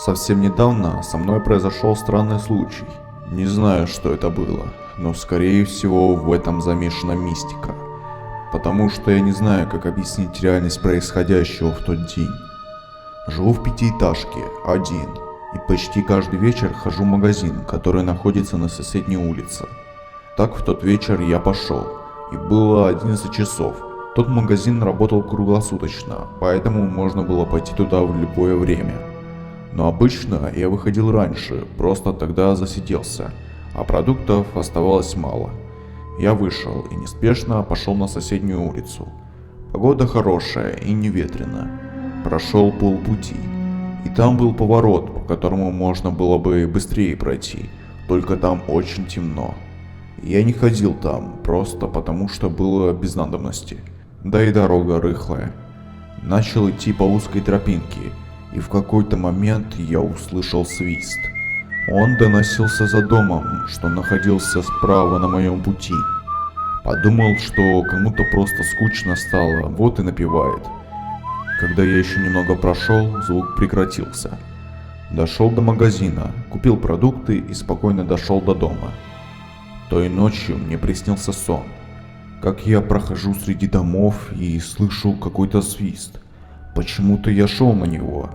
Совсем недавно со мной произошел странный случай. Не знаю, что это было, но скорее всего в этом замешана мистика. Потому что я не знаю, как объяснить реальность происходящего в тот день. Живу в пятиэтажке, один, и почти каждый вечер хожу в магазин, который находится на соседней улице. Так в тот вечер я пошел, и было 11 часов. Тот магазин работал круглосуточно, поэтому можно было пойти туда в любое время. Но обычно я выходил раньше, просто тогда засиделся, а продуктов оставалось мало. Я вышел и неспешно пошел на соседнюю улицу. Погода хорошая и не ветреная. Прошел полпути, и там был поворот, по которому можно было бы быстрее пройти, только там очень темно. Я не ходил там, просто потому что было без надобности, да и дорога рыхлая. Начал идти по узкой тропинке, и в какой-то момент я услышал свист. Он доносился за домом, что находился справа на моем пути. Подумал, что кому-то просто скучно стало, вот и напевает. Когда я еще немного прошел, звук прекратился. Дошел до магазина, купил продукты и спокойно дошел до дома. Той ночью мне приснился сон, как я прохожу среди домов и слышу какой-то свист. Почему-то я шел на него.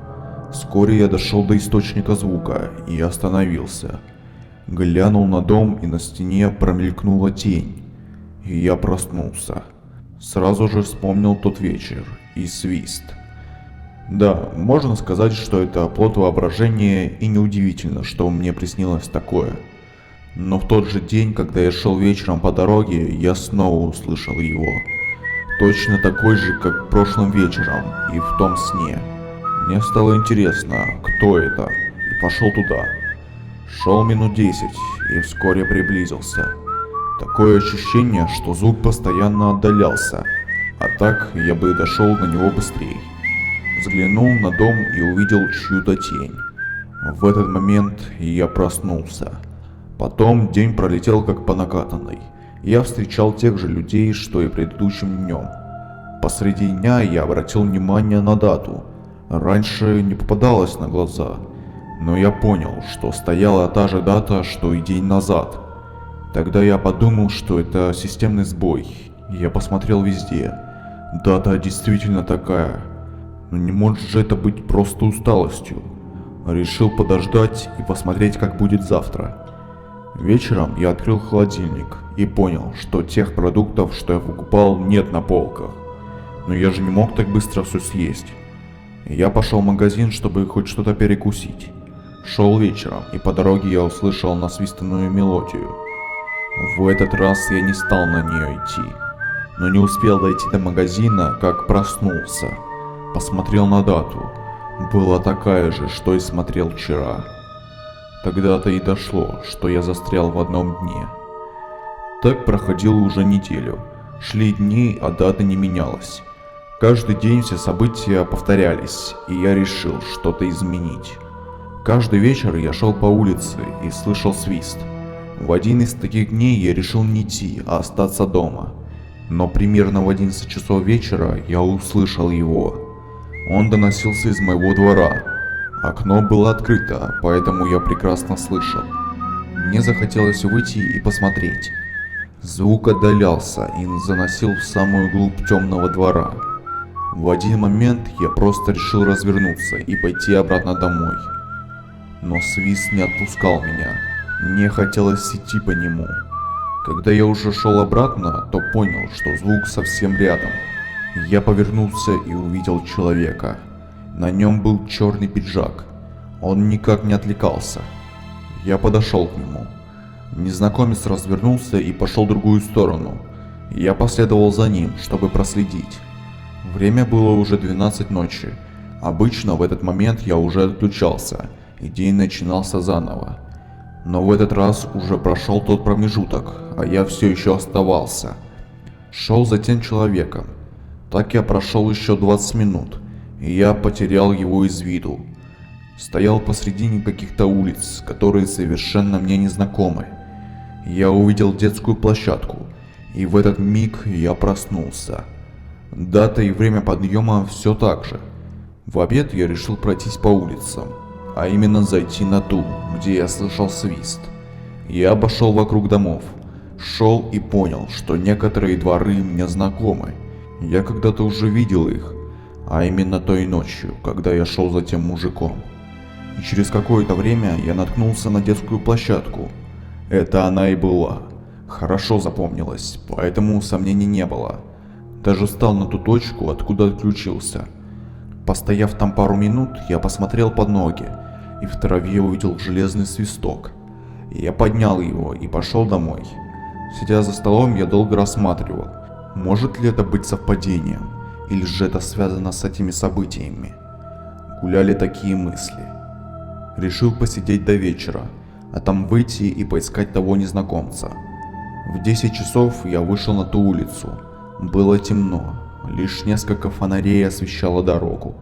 Вскоре я дошел до источника звука и остановился. Глянул на дом, и на стене промелькнула тень. И я проснулся. Сразу же вспомнил тот вечер и свист. Да, можно сказать, что это плод воображения, и неудивительно, что мне приснилось такое. Но в тот же день, когда я шел вечером по дороге, я снова услышал его. Точно такой же, как прошлым вечером и в том сне. Мне стало интересно, кто это, и пошел туда. Шел минут 10 и вскоре приблизился. Такое ощущение, что звук постоянно отдалялся, а так я бы дошел до него быстрее. Взглянул на дом и увидел чью-то тень. В этот момент я проснулся. Потом день пролетел как по накатанной. Я встречал тех же людей, что и предыдущим днем. Посреди дня я обратил внимание на дату. Раньше не попадалось на глаза, но я понял, что стояла та же дата, что и день назад. Тогда я подумал, что это системный сбой. Я посмотрел везде. Дата действительно такая. Но не может же это быть просто усталостью. Решил подождать и посмотреть, как будет завтра. Вечером я открыл холодильник и понял, что тех продуктов, что я покупал, нет на полках. Но я же не мог так быстро все съесть. Я пошел в магазин, чтобы хоть что-то перекусить. Шел вечером, и по дороге я услышал насвистанную мелодию. В этот раз я не стал на нее идти, но не успел дойти до магазина, как проснулся. Посмотрел на дату. Была такая же, что и смотрел вчера. Тогда-то и дошло, что я застрял в одном дне. Так проходило уже неделю. Шли дни, а дата не менялась. Каждый день все события повторялись, и я решил что-то изменить. Каждый вечер я шел по улице и слышал свист. В один из таких дней я решил не идти, а остаться дома. Но примерно в 11 часов вечера я услышал его. Он доносился из моего двора. Окно было открыто, поэтому я прекрасно слышал. Мне захотелось выйти и посмотреть. Звук отдалялся и заносил в самую глубь темного двора. В один момент я просто решил развернуться и пойти обратно домой. Но свист не отпускал меня. Мне хотелось идти по нему. Когда я уже шел обратно, то понял, что звук совсем рядом. Я повернулся и увидел человека. На нем был черный пиджак. Он никак не отвлекался. Я подошел к нему. Незнакомец развернулся и пошел в другую сторону. Я последовал за ним, чтобы проследить. Время было уже 12 ночи. Обычно в этот момент я уже отключался, и день начинался заново. Но в этот раз уже прошел тот промежуток, а я все еще оставался. Шел за тем человеком. Так я прошел еще 20 минут, и я потерял его из виду. Стоял посредине каких-то улиц, которые совершенно мне не знакомы. Я увидел детскую площадку, и в этот миг я проснулся. Дата и время подъема все так же. В обед я решил пройтись по улицам. а именно зайти на ту, где я слышал свист. Я обошел вокруг домов, шел и понял, что некоторые дворы мне знакомы. Я когда-то уже видел их, а именно той ночью, когда я шел за тем мужиком. И через какое-то время я наткнулся на детскую площадку. Это она и была. Хорошо запомнилась, поэтому сомнений не было. Даже встал на ту точку, откуда отключился. Постояв там пару минут, я посмотрел под ноги и в траве увидел железный свисток. Я поднял его и пошел домой. Сидя за столом, я долго рассматривал, может ли это быть совпадением, или же это связано с этими событиями. Гуляли такие мысли. Решил посидеть до вечера, а там выйти и поискать того незнакомца. В 10 часов я вышел на ту улицу. Было темно, лишь несколько фонарей освещало дорогу.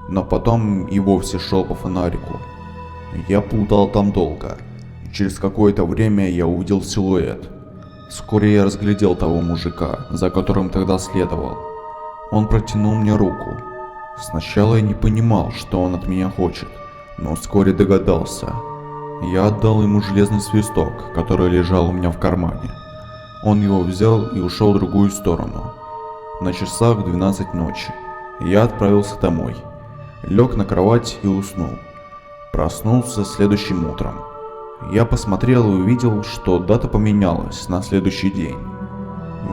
Но потом и вовсе шел по фонарику. Я плутал там долго, и через какое-то время я увидел силуэт. Вскоре я разглядел того мужика, за которым тогда следовал. Он протянул мне руку. Сначала я не понимал, что он от меня хочет, но вскоре догадался. Я отдал ему железный свисток, который лежал у меня в кармане. Он его взял и ушел в другую сторону. На часах 12 ночи. Я отправился домой. Лег на кровать и уснул. Проснулся следующим утром. Я посмотрел и увидел, что дата поменялась на следующий день.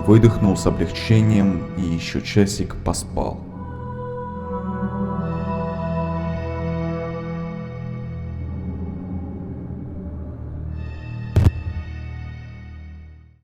Выдохнул с облегчением и еще часик поспал.